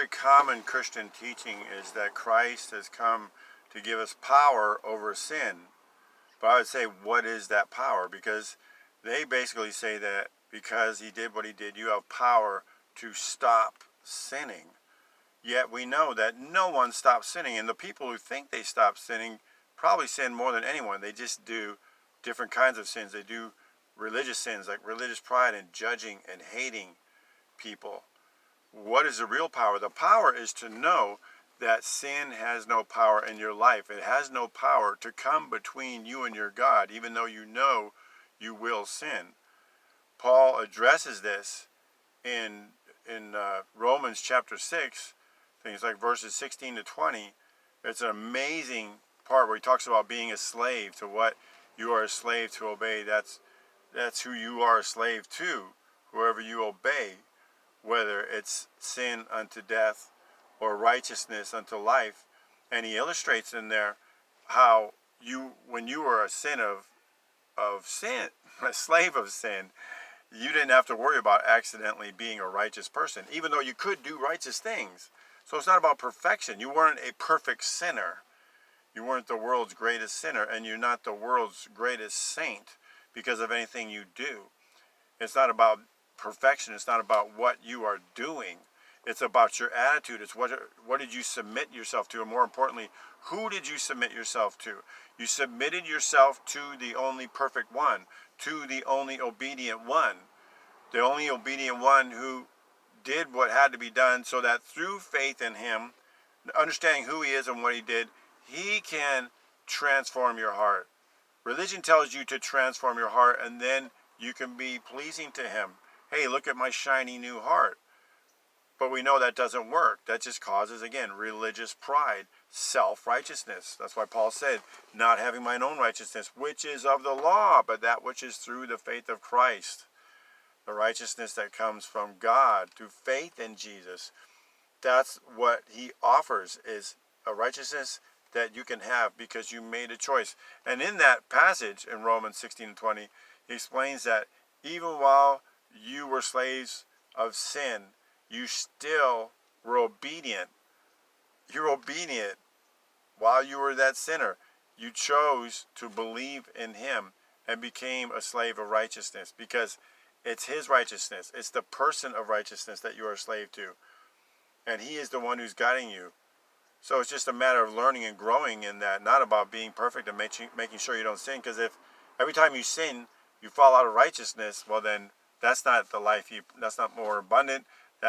very common Christian teaching is that Christ has come to give us power over sin. But I would say, what is that power? Because they basically say that because he did what he did, you have power to stop sinning. Yet we know that no one stops sinning, and the people who think they stop sinning probably sin more than anyone. They just do different kinds of sins. They do religious sins like religious pride and judging and hating people. What is the real power? The power is to know that sin has no power in your life. It has no power to come between you and your God, even though you know you will sin. Paul addresses this in Romans chapter 6, things like verses 16 to 20. It's an amazing part where he talks about being a slave to what you are a slave to obey. That's who you are a slave to, whoever you obey, whether it's sin unto death or righteousness unto life. And he illustrates in there how when you were a sin, a slave of sin, you didn't have to worry about accidentally being a righteous person, even though you could do righteous things. So it's not about perfection. You weren't a perfect sinner. You weren't the world's greatest sinner, and you're not the world's greatest saint because of anything you do. It's not about perfection. It's not about what you are doing. It's about your attitude. It's what did you submit yourself to, and more importantly, who did you submit yourself to? You submitted yourself to the only perfect one, to the only obedient one, the only obedient one who did what had to be done so that through faith in him, understanding who he is and what he did, he can transform your heart. Religion tells you to transform your heart and then you can be pleasing to him. Hey, look at my shiny new heart. But we know that doesn't work. That just causes, again, religious pride, self-righteousness. That's why Paul said, not having mine own righteousness, which is of the law, but that which is through the faith of Christ. The righteousness that comes from God through faith in Jesus. That's what he offers, is a righteousness that you can have because you made a choice. And in that passage in Romans 16:20, he explains that even while you were slaves of sin, you still were obedient. You're obedient while you were that sinner. You chose to believe in him and became a slave of righteousness because it's his righteousness. It's the person of righteousness that you are a slave to. And he is the one who's guiding you. So it's just a matter of learning and growing in that, not about being perfect and making sure you don't sin. Because if every time you sin, you fall out of righteousness, well then that's not the life that's not more abundant.